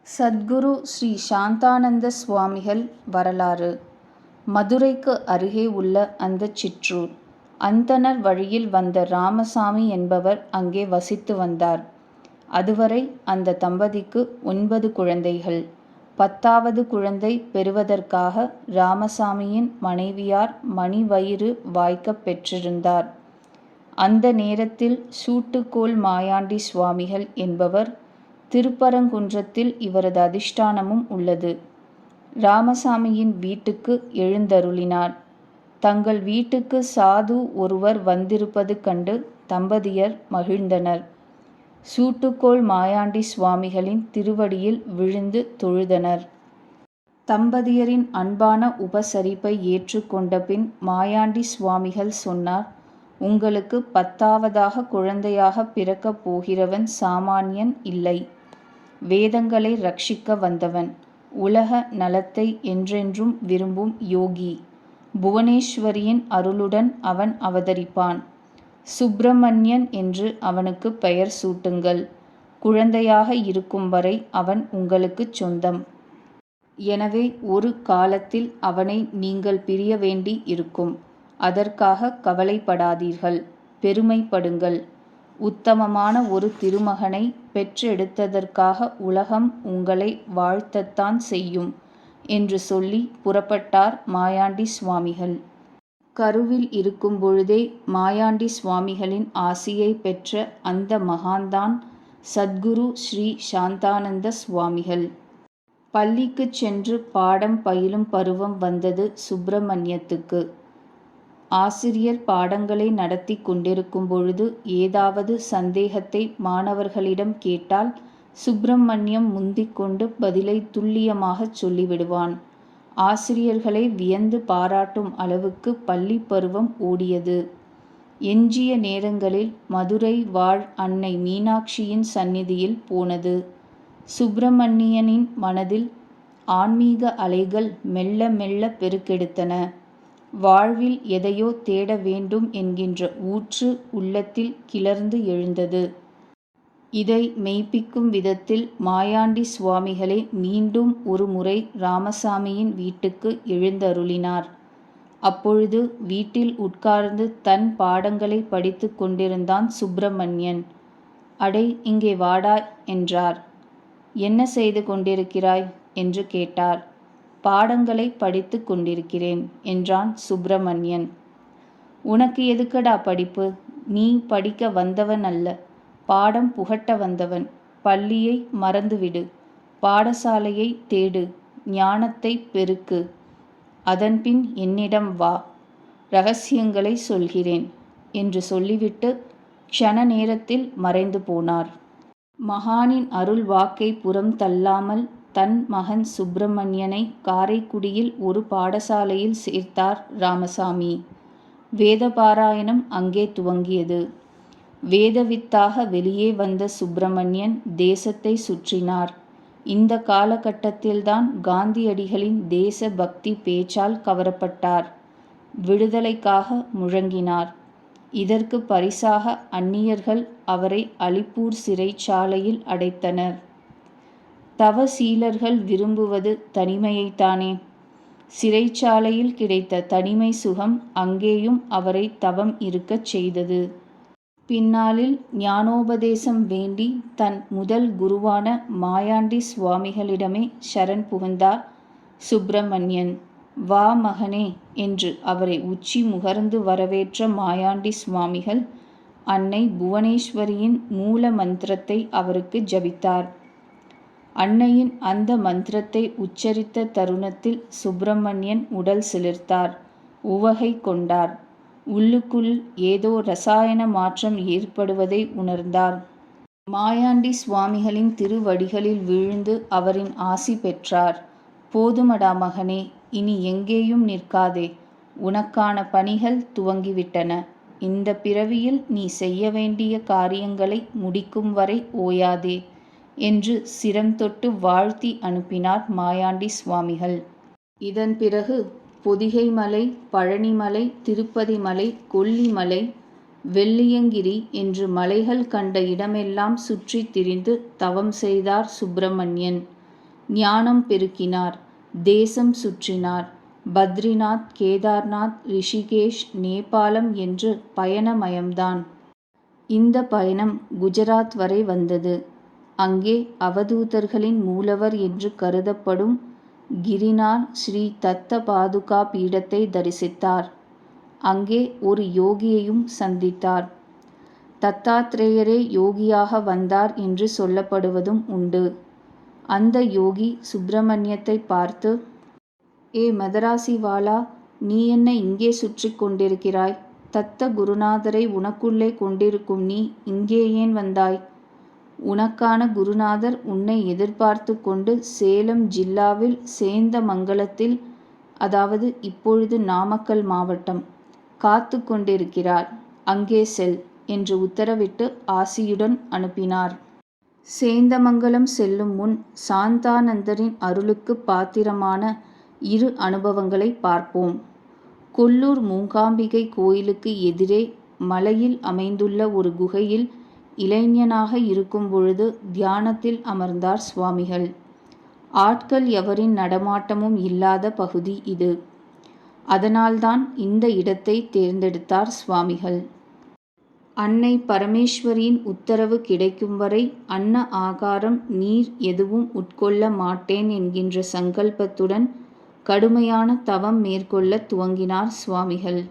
சத்குரு ஸ்ரீ சாந்தானந்த சுவாமிகள் வரலாறு. மதுரைக்கு அருகே உள்ள அந்தச் சிற்றூர். அந்தணர் வழியில் வந்த ராமசாமி என்பவர் அங்கே வசித்து வந்தார். அதுவரை அந்த தம்பதிக்கு 9 குழந்தைகள். 10வது குழந்தை பெறுவதற்காக ராமசாமியின் மனைவியார் மணிவயிறு வாய்க்கப் பெற்றிருந்தார். அந்த நேரத்தில் சூட்டுக்கோல் மாயாண்டி சுவாமிகள் என்பவர் திருப்பரங்குன்றத்தில் இவரது அதிஷ்டானமும் உள்ளது. ராமசாமியின் வீட்டுக்கு எழுந்தருளினார். தங்கள் வீட்டுக்கு சாது ஒருவர் வந்திருப்பது கண்டு தம்பதியர் மகிழ்ந்தனர். சூட்டுக்கோல் மாயாண்டி சுவாமிகளின் திருவடியில் விழுந்து தொழுதனர். தம்பதியரின் அன்பான உபசரிப்பை ஏற்றுக்கொண்ட பின் மாயாண்டி சுவாமிகள் சொன்னார், உங்களுக்கு 10வதாக குழந்தையாக பிறக்கப் போகிறவன் சாமானியன் இல்லை. வேதங்களை ரட்சிக்க வந்தவன். உலக நலத்தை என்றென்றும் விரும்பும் யோகி. புவனேஸ்வரியின் அருளுடன் அவன் அவதரிப்பான். சுப்பிரமணியன் என்று அவனுக்கு பெயர் சூட்டுங்கள். குழந்தையாக இருக்கும் வரை அவன் உங்களுக்குச் சொந்தம். எனவே ஒரு காலத்தில் அவனை நீங்கள் பிரிய வேண்டி இருக்கும். அதற்காக கவலைப்படாதீர்கள், பெருமைப்படுங்கள். உத்தமமான ஒரு திருமகனை பெற்றெடுத்ததற்காக உலகம் உங்களை வாழ்த்தத்தான் செய்யும் என்று சொல்லி புறப்பட்டார் மாயாண்டி சுவாமிகள். கருவில் இருக்கும் பொழுதே மாயாண்டி சுவாமிகளின் ஆசியை பெற்ற அந்த மகான்தான் சத்குரு ஸ்ரீ சாந்தானந்த சுவாமிகள். பள்ளிக்குச் சென்று பாடம் பயிலும் பருவம் வந்தது சுப்பிரமணியத்துக்கு. ஆசிரியர் பாடங்களை நடத்தி கொண்டிருக்கும் பொழுது ஏதாவது சந்தேகத்தை மாணவர்களிடம் கேட்டால் சுப்பிரமணியம் முந்திக்கொண்டு பதிலை துல்லியமாகச் சொல்லிவிடுவான். ஆசிரியர்களை வியந்து பாராட்டும் அளவுக்கு பள்ளி பருவம் ஓடியது. எஞ்சிய நேரங்களில் மதுரை வாழ் அன்னை மீனாட்சியின் சந்நிதியில் போனது. சுப்பிரமணியனின் மனதில் ஆன்மீக அலைகள் மெல்ல மெல்ல பெருக்கெடுத்தன. வாழ்வில் எதையோ தேட வேண்டும் என்கின்ற ஊற்று உள்ளத்தில் கிளர்ந்து எழுந்தது. இதை மெய்ப்பிக்கும் விதத்தில் மாயாண்டி சுவாமிகளே மீண்டும் ஒரு முறை ராமசாமியின் வீட்டுக்கு எழுந்தருளினார். அப்பொழுது வீட்டில் உட்கார்ந்து தன் பாடங்களை படித்து கொண்டிருந்தான் சுப்பிரமணியன். அடே, இங்கே வாடா என்றார். என்ன செய்து கொண்டிருக்கிறாய் என்று கேட்டார். பாடங்களை படித்து கொண்டிருக்கிறேன் என்றான் சுப்பிரமணியன். உனக்கு எதுக்கடா படிப்பு? நீ படிக்க வந்தவன் அல்ல, பாடம் புகட்ட வந்தவன். பள்ளியை மறந்துவிடு, பாடசாலையை தேடு, ஞானத்தை பெருக்கு. அதன்பின் என்னிடம் வா, இரகசியங்களை சொல்கிறேன் என்று சொல்லிவிட்டு க்ஷண நேரத்தில் மறைந்து போனார். மகானின் அருள் வாக்கை புறம் தள்ளாமல் தன் மகன் சுப்பிரமணியனை காரைக்குடியில் ஒரு பாடசாலையில் சேர்த்தார் ராமசாமி. வேதபாராயணம் அங்கே துவங்கியது. வேதவித்தாக வெளியே வந்த சுப்பிரமணியன் தேசத்தை சுற்றினார். இந்த காலகட்டத்தில்தான் காந்தியடிகளின் தேச பக்தி பேச்சால் கவரப்பட்டார். விடுதலைக்காக முழங்கினார். இதற்கு பரிசாக அந்நியர்கள் அவரை அலிப்பூர் சிறைச்சாலையில் அடைத்தனர். தவசீலர்கள் விரும்புவது தனிமையைத்தானே. சிறைச்சாலையில் கிடைத்த தனிமை சுகம் அங்கேயும் அவரை தவம் இருக்கச் செய்தது. பின்னாளில் ஞானோபதேசம் வேண்டி தன் முதல் குருவான மாயாண்டி சுவாமிகளிடமே சரண் புகுந்தார் சுப்பிரமணியன். வா மகனே என்று அவரை உச்சி முகர்ந்து வரவேற்ற மாயாண்டி சுவாமிகள் அன்னை புவனேஸ்வரியின் மூல மந்திரத்தை அவருக்கு ஜபித்தார். அன்னையின் அந்த மந்திரத்தை உச்சரித்த தருணத்தில் சுப்பிரமணியன் உடல் சிலிர்த்தார், உவகை கொண்டார். உள்ளுக்குள் ஏதோ ரசாயன மாற்றம் ஏற்படுவதை உணர்ந்தார். மாயாண்டி சுவாமிகளின் திருவடிகளில் வீழ்ந்து அவரின் ஆசி பெற்றார். போதுமடா மகனே, இனி எங்கேயும் நிற்காதே. உனக்கான பணிகள் துவங்கிவிட்டன. இந்த பிறவியில் நீ செய்ய வேண்டிய காரியங்களை முடிக்கும் வரை ஓயாதே என்று சிரம் தொட்டு வாழ்த்தி அனுப்பினார் மாயாண்டி சுவாமிகள். இதன் பிறகு பொதிகைமலை, பழனிமலை, திருப்பதி மலை, கொல்லிமலை, வெள்ளியங்கிரி என்று மலைகள் கண்ட இடமெல்லாம் சுற்றி திரிந்து தவம் செய்தார் சுப்பிரமணியன். ஞானம் பெருக்கினார். தேசம் சுற்றினார். பத்ரிநாத், கேதார்நாத், ரிஷிகேஷ், நேபாளம் என்று பயணமயம்தான். இந்த பயணம் குஜராத் வரை வந்தது. அங்கே அவதூதர்களின் மூலவர் என்று கருதப்படும் கிரிநாத் ஸ்ரீ தத்த பாதுகா பீடத்தை தரிசித்தார். அங்கே ஒரு யோகியையும் சந்தித்தார். தத்தாத்ரேயரே யோகியாக வந்தார் என்று சொல்லப்படுவதும் உண்டு. அந்த யோகி சுப்பிரமணியத்தை பார்த்து, ஏ மதராசிவாலா, நீ என்ன இங்கே சுற்றி கொண்டிருக்கிறாய்? தத்த குருநாதரை உனக்குள்ளே கொண்டிருக்கும் நீ இங்கே ஏன் வந்தாய்? உனக்கான குருநாதர் உன்னை எதிர்பார்த்து கொண்டு சேலம் ஜில்லாவில் சேந்தமங்கலத்தில், அதாவது இப்பொழுது நாமக்கல் மாவட்டம், காத்து கொண்டிருக்கிறார். அங்கே செல் என்று உத்தரவிட்டு ஆசியுடன் அனுப்பினார். சேந்தமங்கலம் செல்லும் முன் சாந்தானந்தரின் அருளுக்கு பாத்திரமான 2 அனுபவங்களை பார்ப்போம். கொல்லூர் மூகாம்பிகை கோயிலுக்கு எதிரே மலையில் அமைந்துள்ள ஒரு குகையில் இளைஞனாக இருக்கும் பொழுது தியானத்தில் அமர்ந்தார் சுவாமிகள். ஆட்கள் எவரின் நடமாட்டமும் இல்லாத பகுதி இது. அதனால்தான் இந்த இடத்தை தேர்ந்தெடுத்தார் சுவாமிகள். அன்னை பரமேஸ்வரியின் உத்தரவு கிடைக்கும் வரை அன்ன ஆகாரம் நீர் எதுவும் உட்கொள்ள மாட்டேன் என்கின்ற சங்கல்பத்துடன் கடுமையான தவம் மேற்கொள்ள துவங்கினார் சுவாமிகள்.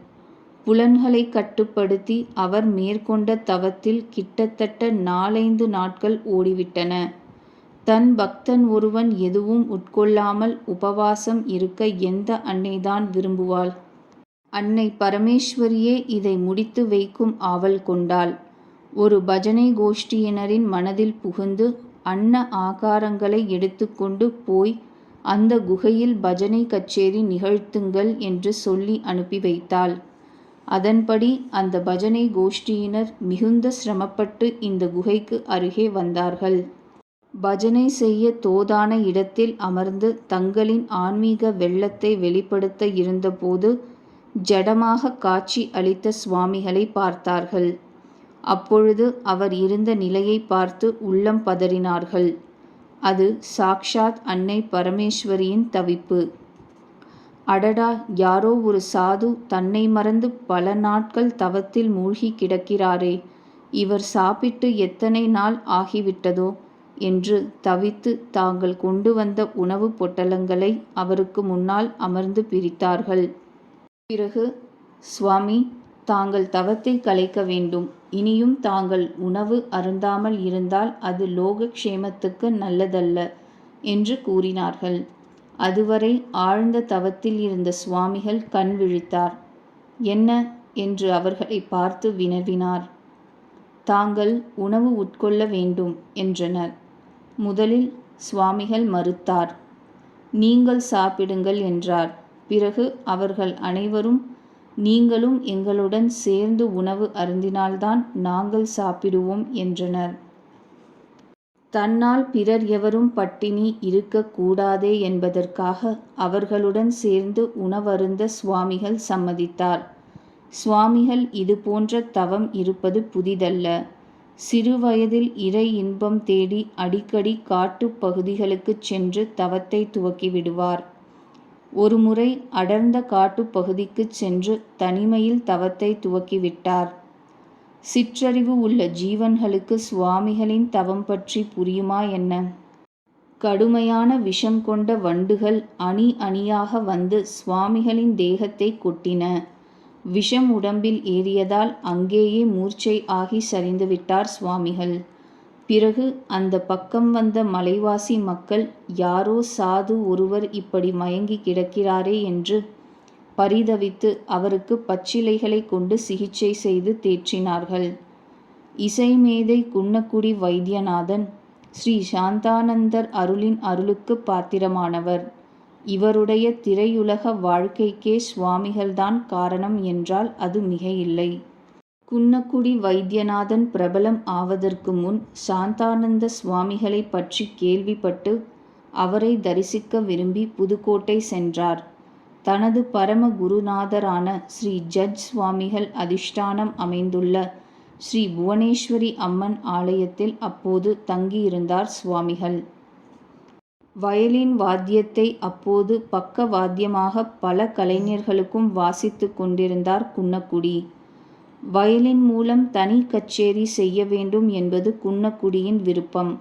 புலன்களை கட்டுப்படுத்தி அவர் மேற்கொண்ட தவத்தில் கிட்டத்தட்ட 4-5 நாட்கள் ஓடிவிட்டன. தன் பக்தன் ஒருவன் எதுவும் உட்கொள்ளாமல் உபவாசம் இருக்க எந்த அன்னைதான் விரும்புவாள்? அன்னை பரமேஸ்வரியே இதை முடித்து வைக்கும் ஆவல் கொண்டாள். ஒரு பஜனை கோஷ்டியினரின் மனதில் புகுந்து அன்ன ஆகாரங்களை எடுத்துக்கொண்டு போய் அந்த குகையில் பஜனை கச்சேரி நிகழ்த்துங்கள் என்று சொல்லி அனுப்பி வைத்தாள். அதன்படி அந்த பஜனை கோஷ்டியினர் மிகுந்த சிரமப்பட்டு இந்த குகைக்கு அருகே வந்தார்கள். பஜனை செய்ய தோதான இடத்தில் அமர்ந்து தங்களின் ஆன்மீக வெள்ளத்தை வெளிப்படுத்த இருந்தபோது ஜடமாக காட்சி அளித்த சுவாமிகளை பார்த்தார்கள். அப்பொழுது அவர் இருந்த நிலையை பார்த்து உள்ளம் பதறினார்கள். அது சாக்ஷாத் அன்னை பரமேஸ்வரியின் தவிப்பு. அடடா, யாரோ ஒரு சாது தன்னை மறந்து பல நாட்கள் தவத்தில் மூழ்கி கிடக்கிறாரே, இவர் சாப்பிட்டு எத்தனை நாள் ஆகிவிட்டதோ என்று தவித்து தாங்கள் கொண்டு வந்த உணவு பொட்டலங்களை அவருக்கு முன்னால் அமர்ந்து பிரித்தார்கள். பிறகு, சுவாமி, தாங்கள் தவத்தை கலைக்க வேண்டும். இனியும் தாங்கள் உணவு அருந்தாமல் இருந்தால் அது லோகக்ஷேமத்துக்கு நல்லதல்ல என்று கூறினார்கள். அதுவரை ஆழ்ந்த தவத்தில் இருந்த சுவாமிகள் கண் விழித்தார். என்ன என்று அவர்களை பார்த்து வினவினார். தாங்கள் உணவு உட்கொள்ள வேண்டும் என்றனர். முதலில் சுவாமிகள் மறுத்தார். நீங்கள் சாப்பிடுங்கள் என்றார். பிறகு அவர்கள் அனைவரும், நீங்களும் எங்களுடன் சேர்ந்து உணவு அருந்தினால்தான் நாங்கள் சாப்பிடுவோம் என்றனர். தன்னால் பிறர் எவரும் பட்டினி இருக்கக்கூடாதே என்பதற்காக அவர்களுடன் சேர்ந்து உணவருந்த சுவாமிகள் சம்மதித்தார். சுவாமிகள் இது போன்ற தவம் இருப்பது புதிதல்ல. சிறுவயதில் இறை இன்பம் தேடி அடிக்கடி காட்டுப் பகுதிகளுக்குச் சென்று தவத்தை துவக்கிவிடுவார். ஒருமுறை அடர்ந்த காட்டுப் பகுதிக்குச் சென்று தனிமையில் தவத்தை துவக்கிவிட்டார். சிற்றறிவு உள்ள ஜீவன்களுக்கு சுவாமிகளின் தவம் பற்றி புரியுமா என்ன? கடுமையான விஷம் கொண்ட வண்டுகள் அணி அணியாக வந்து சுவாமிகளின் தேகத்தை கொட்டின. விஷம் உடம்பில் ஏறியதால் அங்கேயே மூர்ச்சை ஆகி சரிந்துவிட்டார் சுவாமிகள். பிறகு அந்த பக்கம் வந்த மலைவாசி மக்கள், யாரோ சாது ஒருவர் இப்படி மயங்கி கிடக்கிறாரே என்று பரிதவித்து அவருக்கு பச்சிலைகளை கொண்டு சிகிச்சை செய்து தேற்றினார்கள். இசைமேதை குன்னக்குடி வைத்தியநாதன் ஸ்ரீ சாந்தானந்தர் அருளின் அருளுக்கு பாத்திரமானவர். இவருடைய திரையுலக வாழ்க்கைக்கே சுவாமிகள்தான் காரணம் என்றால் அது மிகையில்லை. குன்னக்குடி வைத்தியநாதன் பிரபலம் ஆவதற்கு முன் சாந்தானந்த சுவாமிகளை பற்றி கேள்விப்பட்டு அவரை தரிசிக்க விரும்பி புதுக்கோட்டை சென்றார். தனது பரம குருநாதரான ஸ்ரீ ஜட்ஜ் சுவாமிகள் அதிஷ்டானம் அமைந்துள்ள ஸ்ரீ புவனேஸ்வரி அம்மன் ஆலயத்தில் அப்போது தங்கியிருந்தார் சுவாமிகள். வயலின் வாத்தியத்தை அப்போது பக்க வாத்தியமாக பல கலைஞர்களுக்கும் வாசித்து கொண்டிருந்தார் குன்னக்குடி. வயலின் மூலம் தனி கச்சேரி செய்ய வேண்டும் என்பது குன்னக்குடியின் விருப்பம்.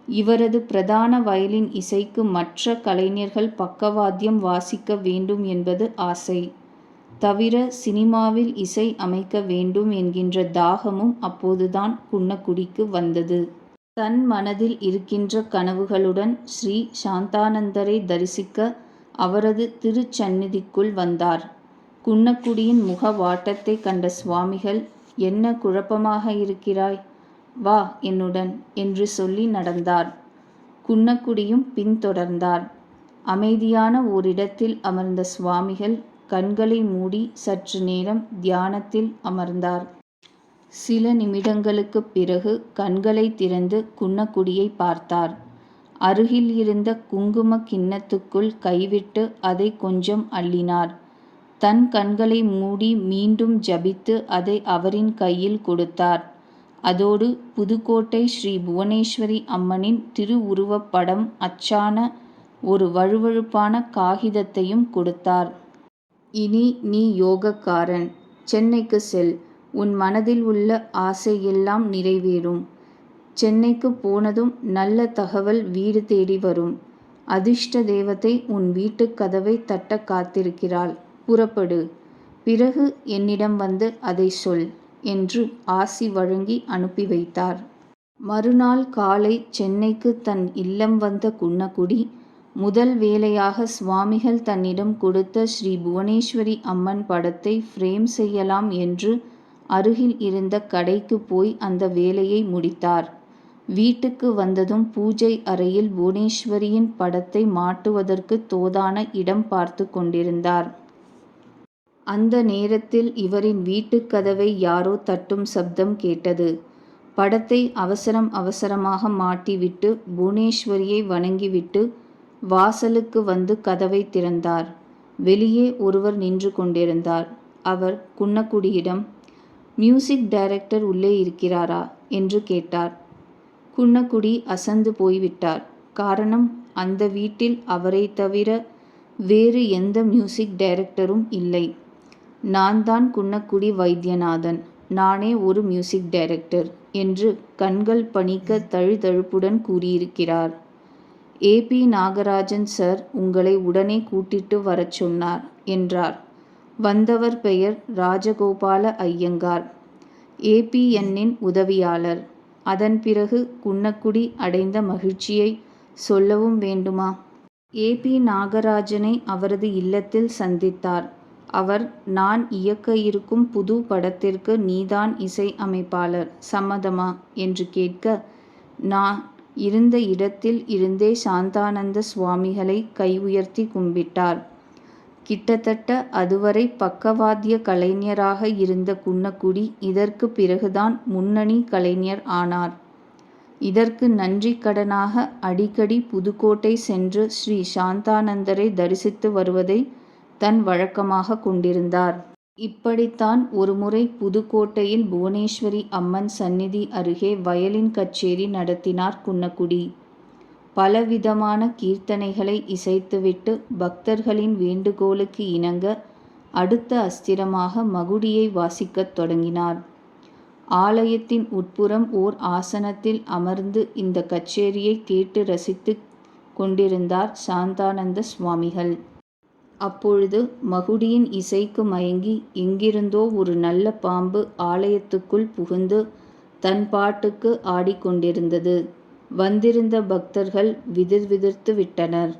இவரது பிரதான வயலின் இசைக்கு மற்ற கலைஞர்கள் பக்கவாத்தியம் வாசிக்க வேண்டும் என்பது ஆசை. தவிர சினிமாவில் இசை அமைக்க வேண்டும் என்கின்ற தாகமும் அப்போதுதான் குன்னக்குடிக்கு வந்தது. தன் மனதில் இருக்கின்ற கனவுகளுடன் ஸ்ரீ சாந்தானந்தரை தரிசிக்க அவரது திருச்சந்நிதிக்குள் வந்தார். குன்னக்குடியின் முக வாட்டத்தை கண்ட சுவாமிகள், என்ன குழப்பமாக இருக்கிறாய்? வா என்னுடன் என்று சொல்லி நடந்தார். குன்னக்குடியும் பின்தொடர்ந்தார். அமைதியான ஓரிடத்தில் அமர்ந்த சுவாமிகள் கண்களை மூடி சற்று நேரம் தியானத்தில் அமர்ந்தார். சில நிமிடங்களுக்குப் பிறகு கண்களை திறந்து குன்னக்குடியை பார்த்தார். அருகில் இருந்த குங்கும கிண்ணத்துக்குள் கைவிட்டு அதை கொஞ்சம் அள்ளினார். தன் கண்களை மூடி மீண்டும் ஜபித்து அதை அவரின் கையில் கொடுத்தார். அதோடு புதுக்கோட்டை ஸ்ரீ புவனேஸ்வரி அம்மனின் திருவுருவப் படம் அச்சான ஒரு வழுவழுப்பான காகிதத்தையும் கொடுத்தார். இனி நீ யோகக்காரன். சென்னைக்கு செல். உன் மனதில் உள்ள ஆசையெல்லாம் நிறைவேறும். சென்னைக்கு போனதும் நல்ல தகவல் வீடு தேடி வரும். அதிர்ஷ்ட தேவதை உன் வீட்டுக் கதவை தட்ட காத்திருக்கிறாள். புறப்படு. பிறகு என்னிடம் வந்து அதை சொல் என்று ஆசி வழங்கி அனுப்பி வைத்தார். மறுநாள் காலை சென்னைக்கு தன் இல்லம் வந்த குன்னக்குடி முதல் வேலையாக சுவாமிகள் தன்னிடம் கொடுத்த ஸ்ரீ புவனேஸ்வரி அம்மன் படத்தை ஃப்ரேம் செய்யலாம் என்று அருகில் இருந்த கடைக்கு போய் அந்த வேலையை முடித்தார். வீட்டுக்கு வந்ததும் பூஜை அறையில் புவனேஸ்வரியின் படத்தை மாட்டுவதற்கு தோதான இடம் பார்த்து கொண்டிருந்தார். அந்த நேரத்தில் இவரின் வீட்டுக் கதவை யாரோ தட்டும் சப்தம் கேட்டது. படத்தை அவசரம் அவசரமாக மாட்டிவிட்டு புவனேஸ்வரியை வணங்கிவிட்டு வாசலுக்கு வந்து கதவை திறந்தார். வெளியே ஒருவர் நின்று கொண்டிருந்தார். அவர் குன்னக்குடியிடம், மியூசிக் டைரக்டர் உள்ளே இருக்கிறாரா என்று கேட்டார். குன்னக்குடி அசந்து போய்விட்டார். காரணம், அந்த வீட்டில் அவரை தவிர வேறு எந்த மியூசிக் டைரக்டரும் இல்லை. நான் தான் குன்னக்குடி வைத்தியநாதன். நானே ஒரு மியூசிக் டைரக்டர் என்று கண்கள் பனிக்க தழுதழுப்புடன் கூறியிருக்கிறார். ஏ.பி. நாகராஜன் சார் உங்களை உடனே கூட்டிட்டு வரச் சொன்னார் என்றார். வந்தவர் பெயர் ராஜகோபால ஐயங்கார், ஏ.பி.என்.னின் உதவியாளர். அதன் பிறகு குன்னக்குடி அடைந்த மகிழ்ச்சியை சொல்லவும் வேண்டுமா? ஏ.பி. நாகராஜனை அவரது இல்லத்தில் சந்தித்தார். அவர், நான் இயக்க இருக்கும் புது படத்திற்கு நீதான் இசை அமைப்பாளர், சம்மதமா என்று கேட்க, நான் இருந்த இடத்தில் இருந்தே சாந்தானந்த சுவாமிகளை கை உயர்த்தி கும்பிட்டார். கிட்டத்தட்ட அதுவரை பக்கவாத்திய கலைஞராக இருந்த குன்னக்குடி இதற்கு பிறகுதான் முன்னணி கலைஞர் ஆனார். இதற்கு நன்றி கடனாக அடிக்கடி புதுக்கோட்டை சென்று ஸ்ரீ சாந்தானந்தரை தரிசித்து வருவதை தன் வழக்கமாக கொண்டிருந்தார். இப்படித்தான் ஒருமுறை புதுக்கோட்டையில் புவனேஸ்வரி அம்மன் சந்நிதி அருகே வயலின் கச்சேரி நடத்தினார் குன்னக்குடி. பலவிதமான கீர்த்தனைகளை இசைத்துவிட்டு பக்தர்களின் வேண்டுகோளுக்கு இணங்க அடுத்த அஸ்திரமாக மகுடியை வாசிக்கத் தொடங்கினார். ஆலயத்தின் உட்புறம் ஓர் ஆசனத்தில் அமர்ந்து இந்த கச்சேரியை கேட்டு ரசித்து கொண்டிருந்தார் சாந்தானந்த சுவாமிகள். அப்பொழுது மகுடியின் இசைக்கு மயங்கி எங்கிருந்தோ ஒரு நல்ல பாம்பு ஆலயத்துக்குள் புகுந்து தன் பாட்டுக்கு ஆடிக்கொண்டிருந்தது. வந்திருந்த பக்தர்கள் விதிர்விதிர்த்து விட்டனர்.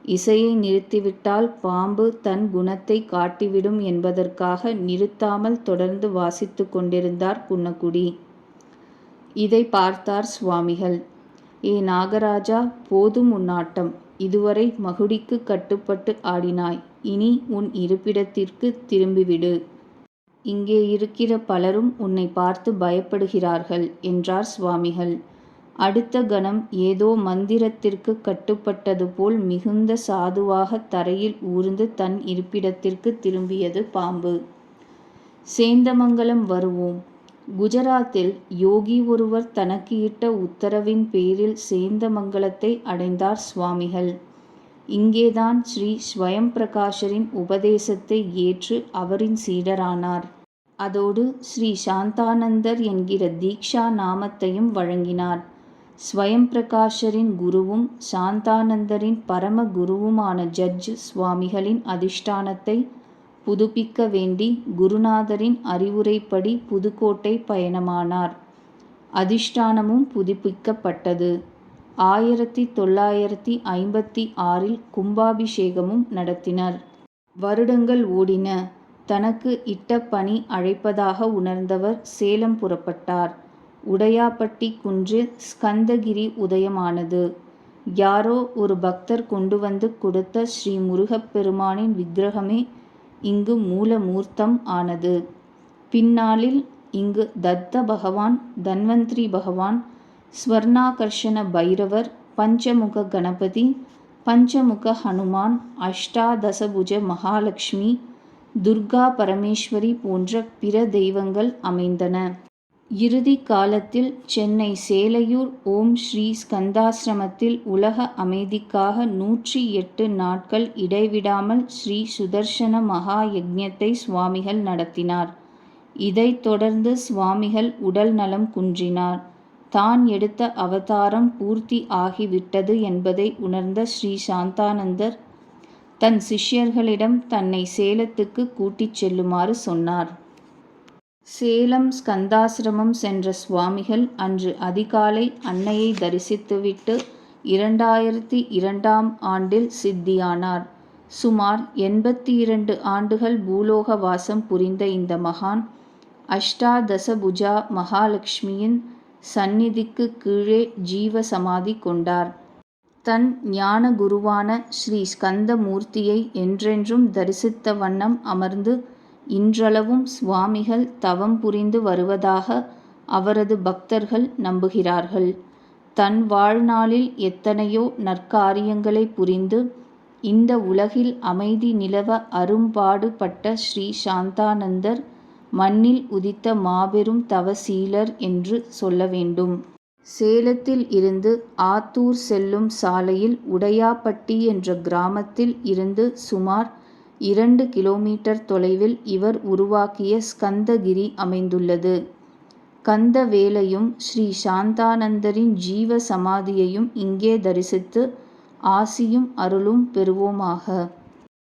இசையை நிறுத்திவிட்டால் பாம்பு தன் குணத்தை காட்டிவிடும் என்பதற்காக நிறுத்தாமல் தொடர்ந்து வாசித்து கொண்டிருந்தார் குன்னக்குடி. இதை பார்த்தார் சுவாமிகள். ஏ நாகராஜா, போதும் உன் ஆட்டம். இதுவரை மகுடிக்கு கட்டுப்பட்டு ஆடினாய். இனி உன் இருப்பிடத்திற்கு திரும்பிவிடு. இங்கே இருக்கிற பலரும் உன்னை பார்த்து பயப்படுகிறார்கள் என்றார் சுவாமிகள். அடுத்த கணம் ஏதோ மந்திரத்திற்கு கட்டுப்பட்டது போல் மிகுந்த சாதுவாக தரையில் ஊர்ந்து தன் இருப்பிடத்திற்கு திரும்பியது பாம்பு. சேந்தமங்கலம் வருவோம். குஜராத்தில் யோகி ஒருவர் தனக்கு இட்ட உத்தரவின் பேரில் சேந்தமங்கலத்தை அடைந்தார் சுவாமிகள். இங்கேதான் ஸ்ரீ ஸ்வயம் பிரகாஷரின் உபதேசத்தை ஏற்று அவரின் சீடரானார். அதோடு ஸ்ரீ சாந்தானந்தர் என்கிற தீக்ஷா நாமத்தையும் வழங்கினார். ஸ்வயம் பிரகாஷரின் குருவும் சாந்தானந்தரின் பரம குருவுமான ஜட்ஜ் சுவாமிகளின் அதிஷ்டானத்தை புதுப்பிக்க வேண்டி குருநாதரின் அறிவுரைப்படி புதுக்கோட்டை பயணமானார். அதிஷ்டானமும் புதுப்பிக்கப்பட்டது. 1956 கும்பாபிஷேகமும் நடத்தினர். வருடங்கள் ஓடின. தனக்கு இட்ட பணி அழைப்பதாக உணர்ந்தவர் சேலம் புறப்பட்டார். உடையாப்பட்டி குன்றில் ஸ்கந்தகிரி உதயமானது. யாரோ ஒரு பக்தர் கொண்டு வந்து கொடுத்த ஸ்ரீ முருகப்பெருமானின் விக்கிரகமே இங்கு மூலமூர்த்தம் ஆனது. பின்னாளில் இங்கு தத்த பகவான், தன்வந்திரி பகவான், ஸ்வர்ணாகர்ஷண பைரவர், பஞ்சமுக கணபதி, பஞ்சமுக ஹனுமான், அஷ்டாதசபுஜ மகாலட்சுமி, துர்கா பரமேஸ்வரி போன்ற பிற தெய்வங்கள் அமைந்தன. இறுதி காலத்தில் சென்னை சேலையூர் ஓம் ஸ்ரீ ஸ்கந்தாசிரமத்தில் உலக அமைதிக்காக 108 நாட்கள் இடைவிடாமல் ஸ்ரீ சுதர்சன மகா யக்ஞத்தை சுவாமிகள் நடத்தினார். இதைத் தொடர்ந்து சுவாமிகள் உடல் நலம் குன்றினார். தான் எடுத்த அவதாரம் பூர்த்தி ஆகிவிட்டது என்பதை உணர்ந்த ஸ்ரீ சாந்தானந்தர் தன் சிஷ்யர்களிடம் தன்னை சேலத்துக்கு கூட்டிச் செல்லுமாறு சொன்னார். சேலம் ஸ்கந்தாசிரமம் சென்ற சுவாமிகள் அன்று அதிகாலை அன்னையை தரிசித்துவிட்டு 2002ஆம் ஆண்டில் சித்தியானார். சுமார் 82 ஆண்டுகள் பூலோக வாசம் புரிந்த இந்த மகான் அஷ்டாதசபுஜா மகாலட்சுமியின் சந்நிதிக்கு கீழே ஜீவ சமாதி கொண்டார். தன் ஞான குருவான ஸ்ரீ ஸ்கந்தமூர்த்தியை என்றென்றும் தரிசித்த வண்ணம் அமர்ந்து இன்றளவும் சுவாமிகள் தவம் புரிந்து வருவதாக அவரது பக்தர்கள் நம்புகிறார்கள். தன் வாழ்நாளில் எத்தனையோ நற்காரியங்களை புரிந்து இந்த உலகில் அமைதி நிலவ அரும்பாடுபட்ட ஸ்ரீ சாந்தானந்தர் மண்ணில் உதித்த மாபெரும் தவசீலர் என்று சொல்ல வேண்டும். சேலத்தில் இருந்து ஆத்தூர் செல்லும் சாலையில் உடையாப்பட்டி என்ற கிராமத்தில் இருந்து சுமார் 2 கிலோமீட்டர் தொலைவில் இவர் உருவாக்கிய ஸ்கந்தகிரி அமைந்துள்ளது. கந்தவேலையும் ஸ்ரீ சாந்தானந்தரின் ஜீவ சமாதியையும் இங்கே தரிசித்து ஆசியும் அருளும் பெறுவோமாக.